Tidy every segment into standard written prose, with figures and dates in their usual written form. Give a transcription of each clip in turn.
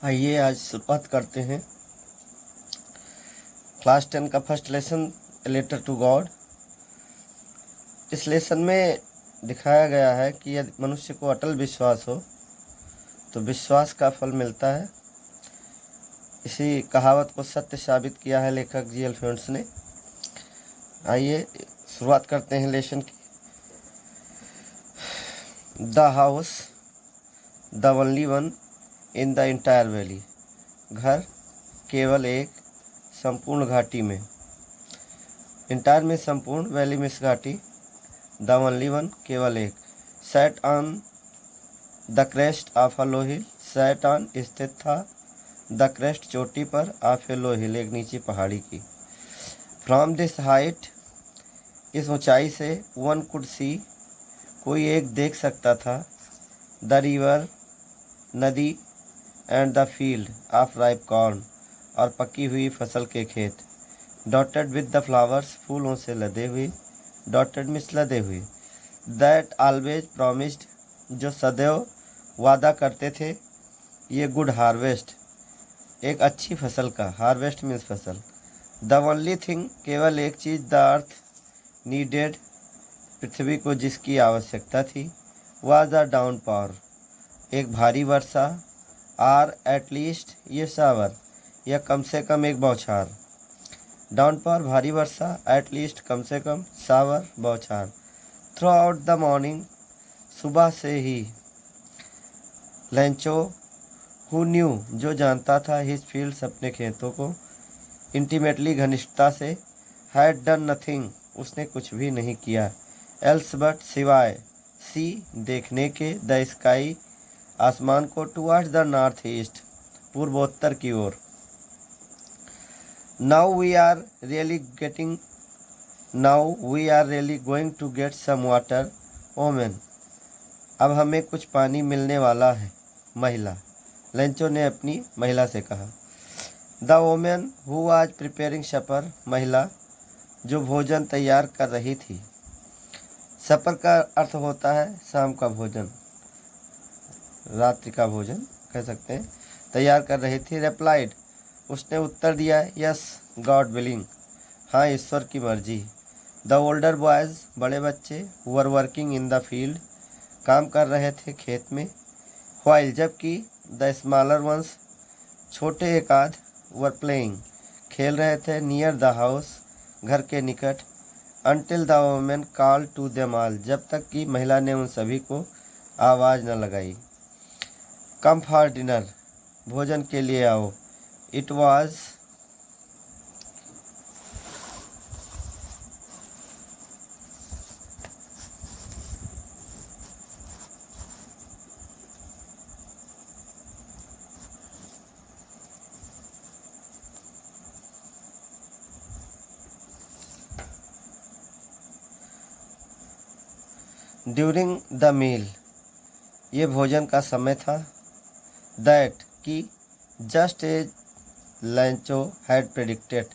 आइए आज शुरुआत करते हैं क्लास 10 का first lesson letter to God. इस लेसन में दिखाया गया है कि यदि मनुष्य को अटल विश्वास हो तो विश्वास का फल मिलता है। इसी कहावत को सत्य साबित किया है लेखक जी अल्फोंस ने। आइए शुरुआत करते हैं लेसन की। The house the only one in the entire valley. घर केवल एक संपूर्ण घाटी में। इंटायर में संपूर्ण, वैली में घाटी। द ओनली वन केवल एक। Set on the crest of a low hill. Set on स्थित था, द क्रेस्ट चोटी पर, ऑफ ए लो हिल एक नीची पहाड़ी की। फ्रॉम दिस हाइट इस ऊंचाई से, वन कुड सी कोई एक देख सकता था, द रिवर नदी, and the field of ripe corn और पकी हुई फसल के खेत। डॉटेड विद द फ्लावर्स फूलों से लदे हुए। डॉटेड मिस लदे हुए। दैट ऑलवेज प्रॉमिस्ड जो सदैव वादा करते थे, ये गुड हार्वेस्ट एक अच्छी फसल का। हार्वेस्ट मीन्स फसल। द ओनली थिंग केवल एक चीज़, द अर्थ नीडेड पृथ्वी को जिसकी आवश्यकता थी, वाज द डाउन पावर एक भारी वर्षा, आर एटलीस्ट ये सावर या कम से कम एक बौछार। डाउन पावर भारी वर्षा, एटलीस्ट कम से कम, सावर बौछार। थ्रू आउट द मॉर्निंग सुबह से ही, लेंचो हु न्यू जो जानता था, हिज फील्ड्स अपने खेतों को, इंटीमेटली घनिष्ठता से, हैड डन नथिंग उसने कुछ भी नहीं किया, एल्स बट सिवाय, सी देखने के, द स्काई आसमान को, टुवर्ड्स द नॉर्थ ईस्ट पूर्वोत्तर की ओर। Now we are really going to get some water woman अब हमें कुछ पानी मिलने वाला है, महिला। लेंचो ने अपनी महिला से कहा। The women who was preparing supper महिला जो भोजन तैयार कर रही थी। सपर का अर्थ होता है शाम का भोजन, रात्रि का भोजन कह सकते हैं। तैयार कर रही थी। रेप्लाइड उसने उत्तर दिया, यस गॉड विलिंग हाँ ईश्वर की मर्जी। द ओल्डर बॉयज़ बड़े बच्चे, were working in the field काम कर रहे थे खेत में। व्हाइल जबकि, द स्मॉलर वंस छोटे एकाध, वर प्लेइंग खेल रहे थे, नियर द हाउस घर के निकट। Until the women call to them all जब तक कि महिला ने उन सभी को आवाज़ न लगाई। कम फॉर डिनर भोजन के लिए आओ। It was during the meal ये भोजन का समय था। दैट कि, just as Lencho had predicted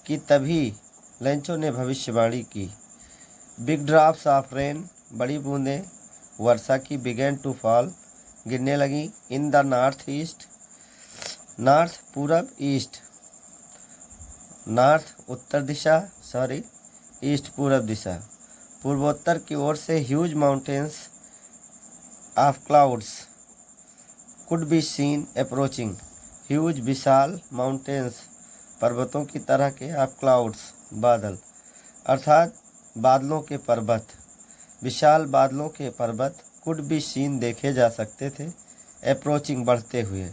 कि तभी लेंचो ने भविष्यवाणी की। बिग ड्रॉप्स ऑफ रेन बड़ी बूंदें वर्षा की, बिगेन टू फॉल गिरने लगी। In the north east north पूरब, ईस्ट नॉर्थ उत्तर दिशा, सॉरी ईस्ट पूरब दिशा, पूर्वोत्तर की ओर से। Huge mountains of clouds could be seen approaching huge Vishal, mountains पर्वतों की तरह के, ऑफ क्लाउड्स बादल अर्थात बादलों के पर्वत, विशाल बादलों के पर्वत, कुड बी सीन देखे जा सकते थे, अप्रोचिंग बढ़ते हुए।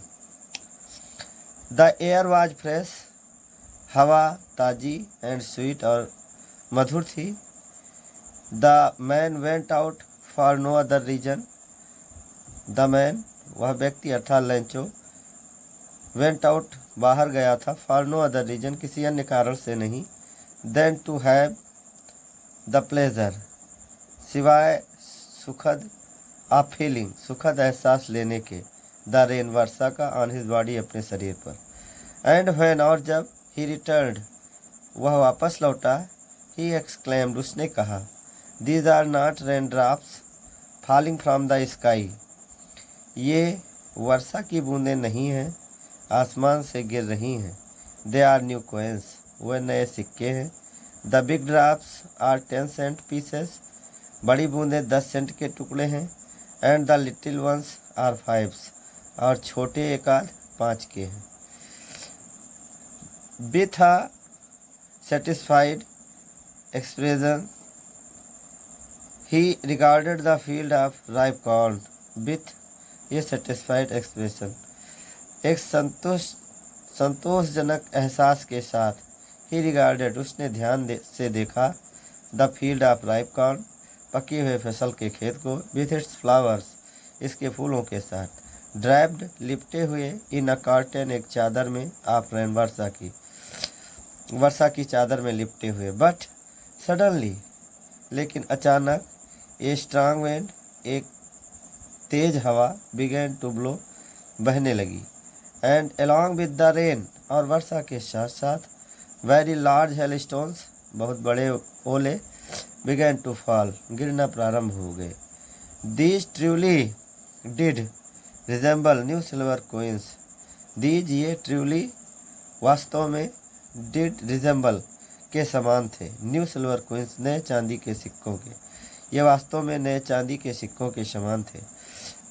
द एयर वाज फ्रेश हवा ताजी, एंड स्वीट और मधुर थी। The man went out for no other reason the man वह व्यक्ति अर्थात लेंचो, वेंट आउट बाहर गया था, फॉर नो अदर रीजन किसी अन्य कारण से नहीं, than to have the pleasure सिवाय सुखद, ऑफ फीलिंग सुखद एहसास लेने के, द रेन वर्षा का, ऑन हिज बॉडी अपने शरीर पर। एंड व्हेन और जब, ही रिटर्न्ड वह वापस लौटा, ही एक्सक्लेम्ड उसने कहा, these are not rain drops falling from the sky ये वर्षा की बूंदें नहीं हैं, आसमान से गिर रही हैं। दे आर न्यू coins, वे नए सिक्के हैं। The big drops are 10 cent pieces, बड़ी बूंदें 10 सेंट के टुकड़े हैं। And the little ones are fives, और छोटे एक आध 5 के हैं। With a satisfied expression he regarded the field of ripe corn with a satisfied expression, एक संतोषजनक एहसास के साथ ही रिगार्डेड, उसने ध्यान से देखा, the field of ripe corn, पके हुए फसल के खेत को, विथ इट्स फ्लावर्स, इसके फूलों के साथ, ड्रैप्ड, लिपटे हुए, इन अ कर्टेन, एक चादर में, ऑफ रेन, वर्षा की चादर में लिपटे हुए। बट सडनली, लेकिन अचानक, ए स्ट्रांग विंड, एक तेज हवा, बिगेन टू ब्लो, बहने लगी। And along with the rain, और वर्षा के साथ साथ, वेरी लार्ज हेलस्टोन्स, बहुत बड़े ओले, बिगेन टू फॉल, गिरना प्रारंभ हो गए। These truly did resemble new silver coins, these, ये, ट्रूली, वास्तव में, डिड रिजेंबल, के समान थे, न्यू सिल्वर कोइंस, नए चांदी के सिक्कों के, ये वास्तव में नए चांदी के सिक्कों के समान थे।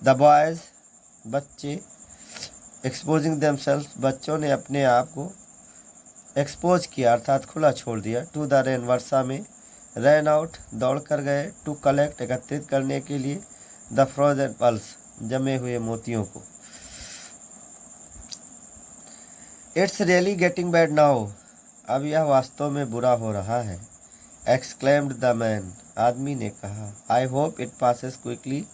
द बॉयज, बच्चे, एक्सपोजिंग देमसेल्व्स, बच्चों ने अपने आप को एक्सपोज किया, अर्थात खुला छोड़ दिया, टू द रेन, वर्षा में, रैन आउट, दौड़ कर गए, टू कलेक्ट, एकत्रित करने के लिए, द फ्रोजन पल्स, जमे हुए मोतियों को। It's really getting bad now, अब यह वास्तव में बुरा हो रहा है। एक्सक्लेम्ड द मैन, आदमी ने कहा। I hope it passes quickly,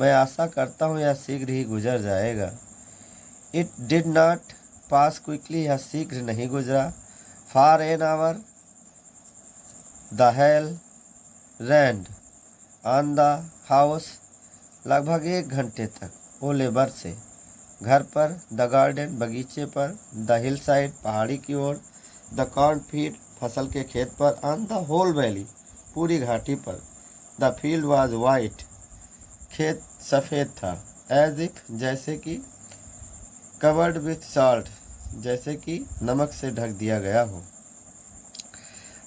मैं आशा करता हूँ यह शीघ्र ही गुजर जाएगा। It did not pass quickly, यह शीघ्र नहीं गुजरा। For an hour the hail rained on the house, लगभग 1 घंटे तक ओले बरसे घर पर, द गार्डन, बगीचे पर, द हिल साइड, पहाड़ी की ओर, द कॉर्न फील्ड, फसल के खेत पर, ऑन द होल वैली, पूरी घाटी पर, द फील्ड वाज वाइट, खेत सफ़ेद था, एज इफ, जैसे कि, कवर्ड विथ सॉल्ट, जैसे कि नमक से ढक दिया गया हो।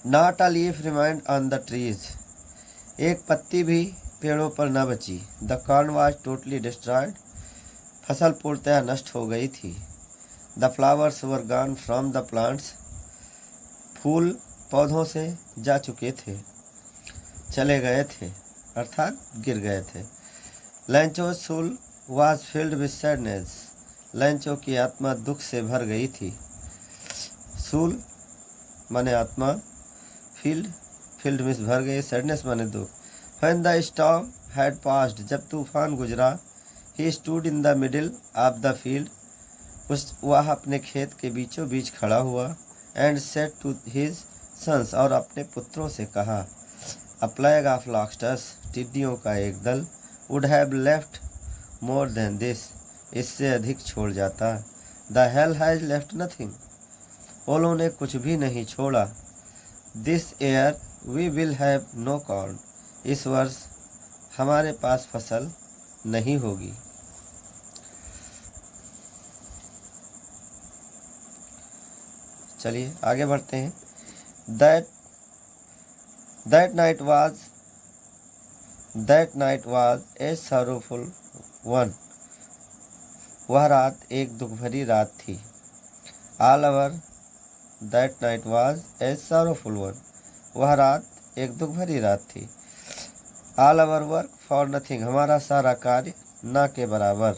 Not a leaf remained on the trees, एक पत्ती भी पेड़ों पर न बची। The corn was totally destroyed, फसल पूर्णतः नष्ट हो गई थी। The flowers were gone from the plants, फूल पौधों से जा चुके थे, चले गए थे, अर्थात गिर गए थे। Lencho's soul was filled with sadness, Lencho की आत्मा दुख से भर गई थी। सूल माने आत्मा, फील्ड में भर गई, सैडनेस माने दुख। When the storm had passed, जब तूफान गुजरा, he stood in the middle of the field, वह अपने खेत के बीचों बीच खड़ा हुआ। And said to his sons, और अपने पुत्रों से कहा, अ प्लेग ऑफ लॉबस्टर्स, टिड्डियों का एक दल, would have left more than this, इससे अधिक छोड़ जाता। The hail has left nothing, ओलों ने कुछ भी नहीं छोड़ा। This year we will have no corn, इस वर्ष हमारे पास फसल नहीं होगी। चलिए आगे बढ़ते हैं। That night was a sorrowful one, वह रात एक दुख भरी रात थी। That night was a sorrowful one, वह रात एक दुख भरी रात थी। All our work for nothing, हमारा सारा कार्य ना के बराबर,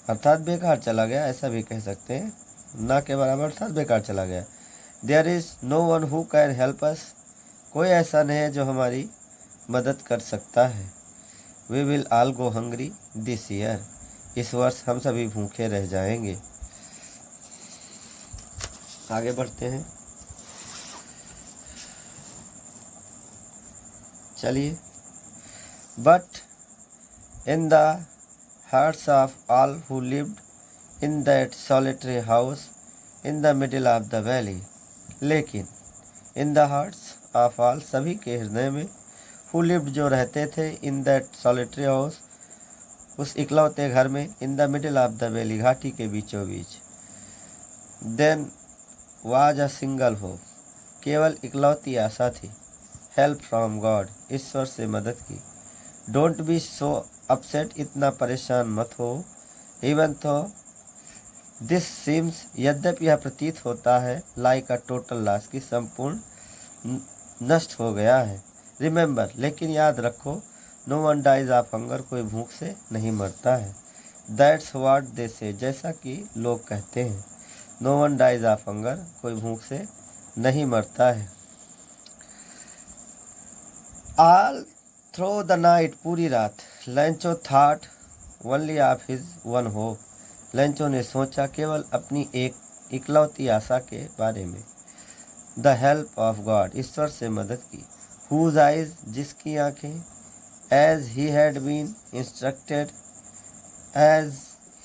अर्थात बेकार चला गया, ऐसा भी कह सकते हैं। ना के बराबर अर्थात बेकार चला गया। There is no one who can help us, कोई ऐसा नहीं है जो हमारी मदद कर सकता है। We will all go hungry this year, इस वर्ष हम सभी भूखे रह जाएंगे। आगे बढ़ते हैं। चलिए। But in the hearts of all who lived in that solitary house in the middle of the valley, लेकिन in the hearts of all, सभी के हृदय में, who lived, जो रहते थे, in that solitary house, उस इकलौते घर में, in the middle of the valley, घाटी के बीचों बीच। Then was a single hope, केवल इकलौती आशा थी। हेल्प फ्रॉम गॉड, ईश्वर से मदद की। डोंट बी सो अपसेट, इतना परेशान मत हो। इवन तो दिस सीम्स, यद्यपि यह प्रतीत होता है, लाइक अ टोटल लॉस, की संपूर्ण नष्ट हो गया है। रिमेंबर, लेकिन याद रखो, no one dies of hunger, कोई भूख से नहीं मरता है। दैट्स व्हाट दे से, जैसा कि लोग कहते हैं। No one dies of hunger, कोई भूख से नहीं मरता है। ऑल थ्रो द नाइट, पूरी रात, लैंचो thought only of his one hope, लैंचो ने सोचा केवल अपनी एक इकलौती आशा के बारे में। द हेल्प ऑफ गॉड, ईश्वर से मदद की। हुज आइज, जिसकी आंखें। As he had been instructed, as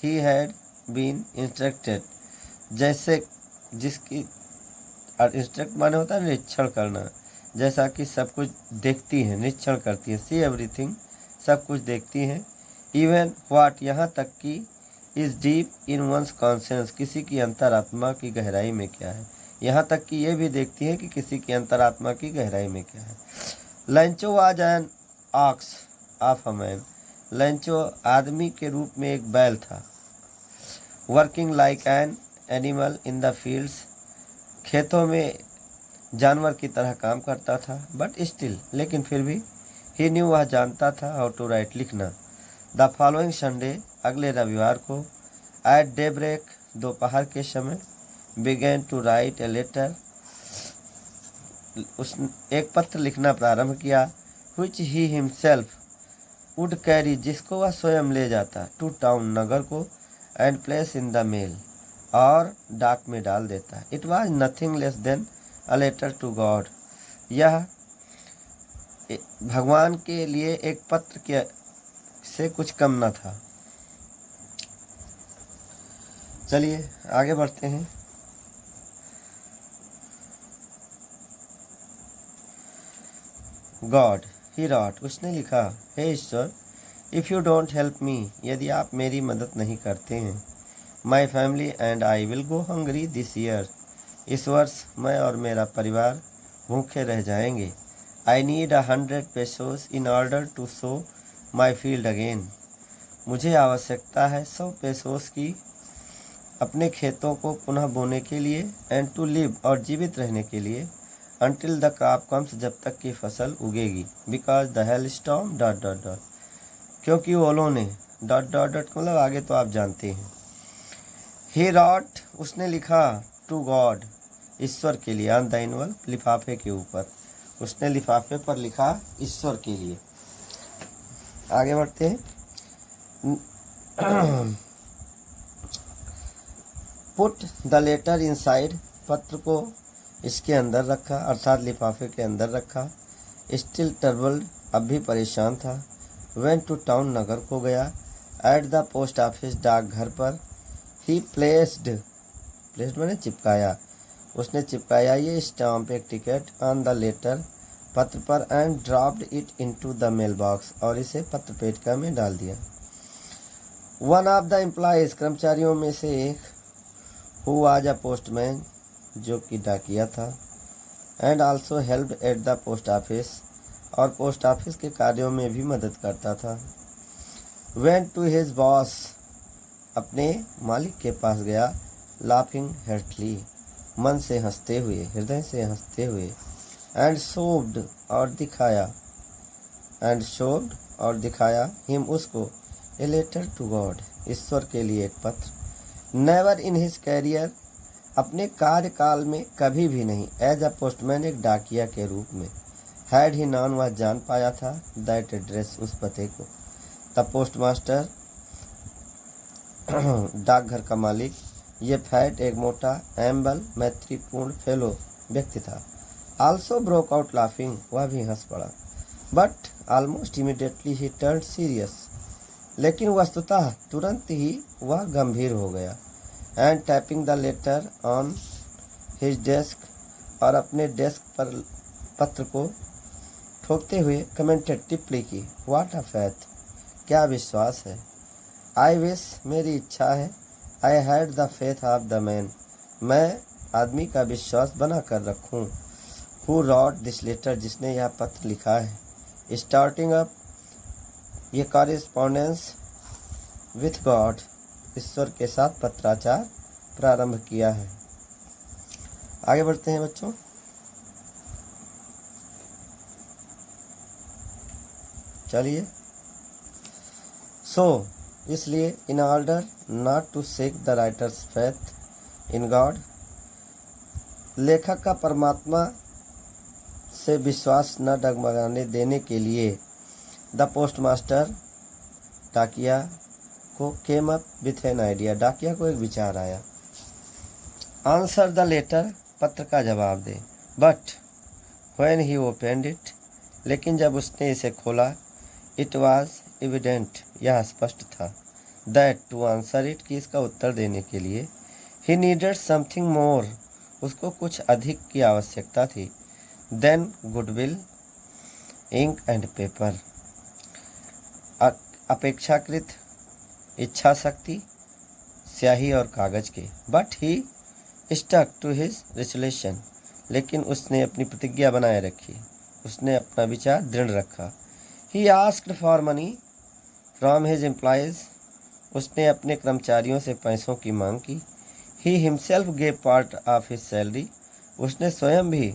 he had been instructed, जैसे जिसकी, और इंस्ट्रक्ट माने होता है निरीक्षण करना, जैसा कि सब कुछ देखती हैं, निरीक्षण करती हैं। सी एवरीथिंग, सब कुछ देखती हैं। इवन व्हाट, यहाँ तक कि is deep in one's conscience, किसी की अंतरात्मा की गहराई में क्या है। यहाँ तक कि ये भी देखती हैं कि किसी की अंतरात्मा की गहराई में क्या है। लैंचो was an ox of a man, लैंचो आदमी के रूप में एक बैल था। Working like an animal in the fields, खेतों में जानवर की तरह काम करता था। बट स्टिल, लेकिन फिर भी, ही न्यू, वह जानता था, हाउ टू राइट, लिखना। द फॉलोइंग संडे, अगले रविवार को, एट डे ब्रेक, दोपहर के समय, began to write a letter, उस एक पत्र लिखना प्रारंभ किया। Which he himself would carry, जिसको वह स्वयं ले जाता, टू टाउन, नगर को, and place in the mail, और डाक में डाल देता। It was nothing less than a letter to God, यह भगवान के लिए एक पत्र के से कुछ कम न था। चलिए आगे बढ़ते हैं। गॉड, ही रॉट, उसने लिखा, हे ईश्वर, if you don't help me, यदि आप मेरी मदद नहीं करते हैं, my family and I will go hungry this year, इस वर्ष मैं और मेरा परिवार भूखे रह जाएंगे। I need 100 pesos in order to sow my field again, मुझे आवश्यकता है 100 पेसोस की अपने खेतों को पुनः बोने के लिए, एंड टू लिव, और जीवित रहने के लिए, until द क्रॉप कम्स, जब तक कि फसल उगेगी। Because the hail storm dot dot dot, क्योंकि ओलों ने डॉट डॉट डॉट, मतलब आगे तो आप जानते हैं। ही रॉट, उसने लिखा, टू गॉड, ईश्वर के लिए, ऑन द इनवल्व, लिफाफे के ऊपर, उसने लिफाफे पर लिखा ईश्वर के लिए। आगे बढ़ते हैं। पुट द लेटर इनसाइड, पत्र को इसके अंदर रखा, अर्थात लिफाफे के अंदर रखा। स्टिल ट्रबल्ड, अब भी परेशान था। वेंट टू टाउन, नगर को गया। एट द पोस्ट ऑफिस, डाकघर पर। ही प्लेस्ड मैंने चिपकाया, उसने चिपकाया ये स्टाम्प, एक टिकट, ऑन द लेटर, पत्र पर, and dropped it into the mailbox, और इसे पत्र पेटिका में डाल दिया। वन ऑफ द एम्प्लॉयज, कर्मचारियों में से एक, हु वाज अ पोस्टमैन, जो कि डाकिया था, and also helped at the post office, और पोस्ट ऑफिस के कार्यों में भी मदद करता था। वेंट टू हिज बॉस, अपने मालिक के पास गया। लाफिंग हेर्टली, मन से हंसते हुए, हृदय से हंसते हुए। एंड शोव्ड, और दिखाया, हिम, उसको, ए लेटर टू गॉड, ईश्वर के लिए एक पत्र। नेवर इन हिज कैरियर, अपने कार्यकाल में कभी भी नहीं, एज अ पोस्टमैन, एक डाकिया के रूप में, हैड ही नॉन, वह जान पाया था, दैट एड्रेस, उस पते को। द पोस्ट मास्टर, डाकघर का मालिक, ये फैट, एक मोटा, एम्बल, मैत्रीपूर्ण फेलो व्यक्ति था। आल्सो ब्रोक आउट लाफिंग, वह भी हंस पड़ा। But almost immediately he turn serious, लेकिन वस्तुतः तुरंत ही वह गंभीर हो गया। And tapping the later on his desk, और अपने डेस्क पर पत्र को ठोकते हुए कमेंटेड, टिप्पणी की, व्हाट अ फैथ, क्या विश्वास है। आई विश, मेरी इच्छा है। I had the faith of the man, मैं आदमी का विश्वास बना कर रखूं। हु रॉट दिस लेटर, जिसने यह पत्र लिखा है। स्टार्टिंग अप, ये कॉरेस्पॉन्डेंस विथ गॉड, ईश्वर के साथ पत्राचार प्रारंभ किया है। आगे बढ़ते हैं बच्चों। चलिए। सो इसलिए in order not to shake the writer's faith in God, लेखक का परमात्मा से विश्वास न डगमगाने देने के लिए द पोस्टमास्टर, डाकिया को came up with an idea, डाकिया को एक विचार आया। आंसर द लेटर, पत्र का जवाब दे। But when he opened it, लेकिन जब उसने इसे खोला, इट वाज एविडेंट, यह स्पष्ट था, दैट टू आंसर इट, कि इसका उत्तर देने के लिए, ही नीडेड समथिंग मोर, उसको कुछ अधिक की आवश्यकता थी, than goodwill, ink and paper, अपेक्षाकृत इच्छा शक्ति, स्याही और कागज के। But he stuck to his resolution, लेकिन उसने अपनी प्रतिज्ञा बनाए रखी, उसने अपना विचार दृढ़ रखा। He asked for money from his employees, उसने अपने कर्मचारियों से पैसों की मांग की। He himself gave part of his salary, उसने स्वयं भी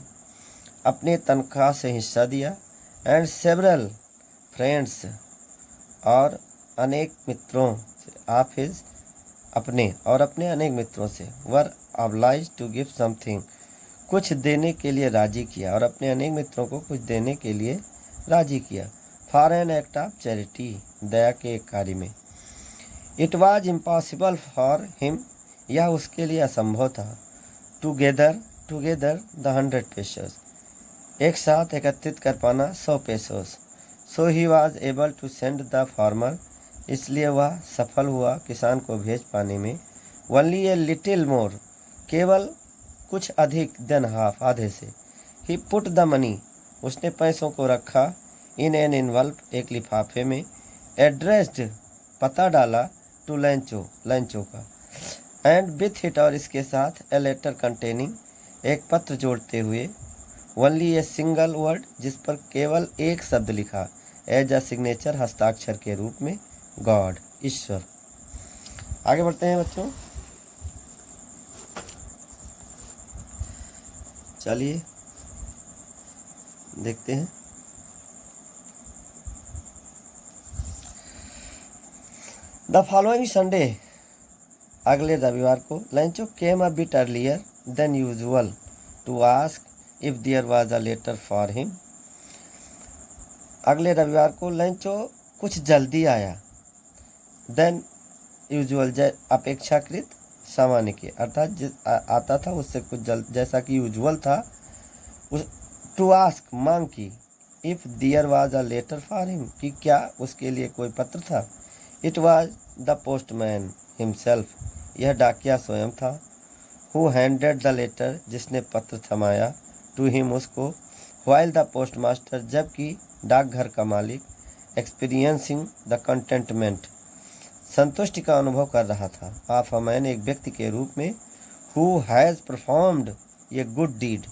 अपने तनख्वाह से हिस्सा दिया। एंड सेवरल फ्रेंड्स, और अनेक मित्रों से, ऑफ हिज, अपने और अपने अनेक मित्रों से, वर ऑब्लाइज टू गिव समथिंग, कुछ देने के लिए राजी किया, और अपने अनेक मित्रों को कुछ देने के लिए राजी किया। For an act of charity, दया के एक कार्य में। It was impossible for him, यह उसके लिए असंभव था। टुगेदर द 100 पेसोस, एक साथ एकत्रित कर पाना 100 pesos. So he was able to send the farmer, इसलिए वह सफल हुआ किसान को भेज पाने में। ओनली ए लिटिल मोर, केवल कुछ अधिक, देन हाफ, आधे से। ही पुट द मनी, उसने पैसों को रखा, इन एन इन्वल्व, एक लिफाफे में। एड्रेस्ड, पता डाला, टू लैंचो, लैंचो का। एंड विथ इट, और इसके साथ, ए लेटर कंटेनिंग, एक पत्र जोड़ते हुए। ओनली ए सिंगल वर्ड, जिस पर केवल एक शब्द लिखा, एज अ सिग्नेचर, हस्ताक्षर के रूप में, गॉड, ईश्वर। आगे बढ़ते हैं बच्चों। चलिए देखते हैं। द फॉलोइंग संडे, अगले रविवार को, Lencho came a bit earlier than usual to ask if there was a letter for him. अगले रविवार को लैंचो कुछ जल्दी आया, देन यूजुअल, अपेक्षाकृत सामान्य के, अर्थात आता था उससे कुछ जल्द, जैसा कि यूजुअल था। टू आस्क, मांग की। If there was a letter for him, कि क्या उसके लिए कोई पत्र था। It was the postman himself, यह डाकिया स्वयं था। हु हैंडेड द लेटर, जिसने पत्र थमाया, टू हिम, उसको। व्हाइल द पोस्टमास्टर, जबकि डाकघर का मालिक, एक्सपीरियंसिंग द कंटेंटमेंट, संतुष्टि का अनुभव कर रहा था, ऑफ अ मैन, एक व्यक्ति के रूप में, who has performed a good deed,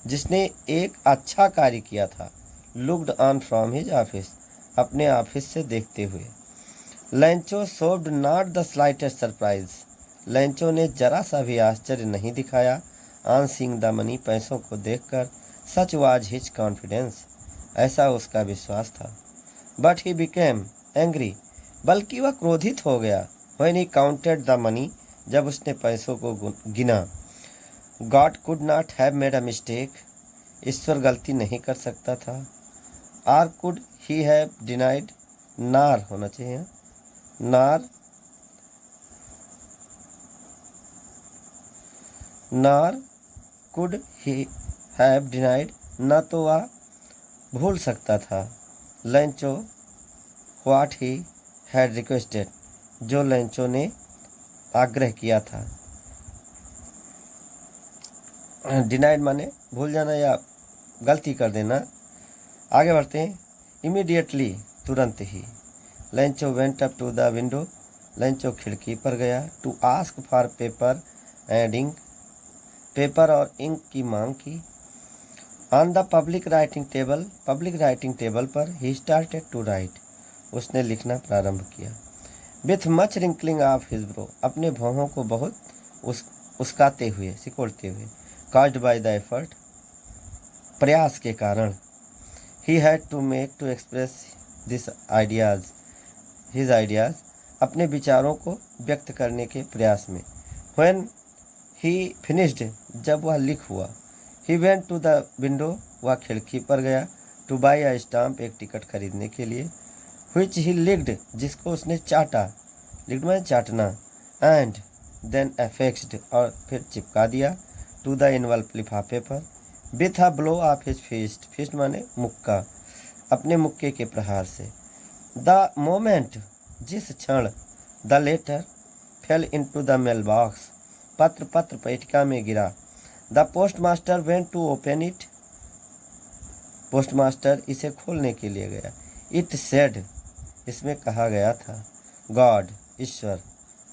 जिसने एक अच्छा कार्य किया था, looked on from his office, अपने ऑफिस से देखते हुए। Lencho showed not the slightest surprise, Lencho ने जरा सा भी आश्चर्य नहीं दिखाया, ऑन सीइंग द मनी, पैसों को देखकर। सच वाज हिज कॉन्फिडेंस, ऐसा उसका विश्वास था। बट ही बिकेम एंग्री, बल्कि वह क्रोधित हो गया। When he counted the money, जब उसने पैसों को गिना। God could not have made a mistake, ईश्वर गलती नहीं कर सकता था। Or could he have denied, नार होना चाहिए, नार कुड ही हैव डिनाइड, न तो वह भूल सकता था। लैंचो व्हाट ही हैड रिक्वेस्टेड, जो लैंचो ने आग्रह किया था। डिनाइड माने भूल जाना या गलती कर देना। आगे बढ़ते हैं। इमीडिएटली, तुरंत ही। Lencho went up to the window, Lencho खिड़की पर गया। To ask for paper and ink, paper और इंक की मांग की। On the public writing table पर ही स्टार्टेड टू राइट, उसने लिखना प्रारंभ किया। With much wrinkling of his brow, अपने भौहों को बहुत उसकाते हुए, सिकोड़ते हुए। कॉज्ड बाय द एफर्ट, प्रयास के कारण। He had to make to express this ideas, his ideas, अपने विचारों को व्यक्त करने के प्रयास में। व्हेन ही फिनिश्ड, जब वह लिख हुआ। He went to the window, वह खिड़की पर गया। टू बाई अ स्टाम्प, एक टिकट खरीदने के लिए। व्हिच ही लिक्ड, जिसको उसने चाटा, लिक्ड में चाटना। एंड देन अफेक्स्ड, और फिर चिपका दिया। टू द इनवल्प, लिफाफे पर। With a blow of his fist, fist माने मुक्का, अपने मुक्के के प्रहार से। द मोमेंट, जिस क्षण। The letter fell into the mailbox, पत्र पेटिका में गिरा। The postmaster went to open it, postmaster इसे खोलने के लिए गया। इट सेड, इसमें कहा गया था। God, Ishwar.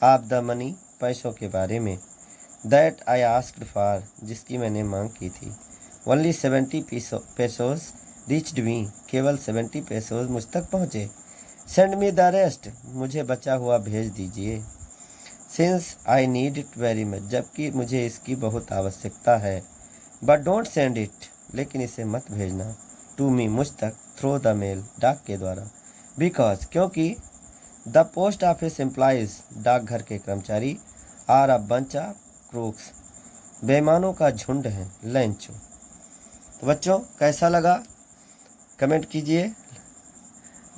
Of the money, पैसों के बारे में। दैट आई आस्क्ड फॉर, जिसकी मैंने मांग की थी। ओनली 70 पेसोज रीच्ड मी, केवल 70 पेसोज मुझ तक पहुँचे। सेंड मी द रेस्ट, मुझे बचा हुआ भेज दीजिए। Since I need it very much, जबकि मुझे इसकी बहुत आवश्यकता है। बट डोंट सेंड इट, लेकिन इसे मत भेजना। टू मी, मुझ तक। थ्रो द मेल, डाक के द्वारा। बिकॉज, क्योंकि। द पोस्ट ऑफिस एम्प्लॉइज, डाकघर के कर्मचारी। Are a bunch of crooks, बेईमानों का झुंड है। लंचो। तो बच्चों, कैसा लगा कमेंट कीजिए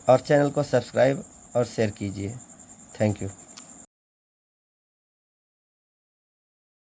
और चैनल को सब्सक्राइब और शेयर कीजिए। Thank you.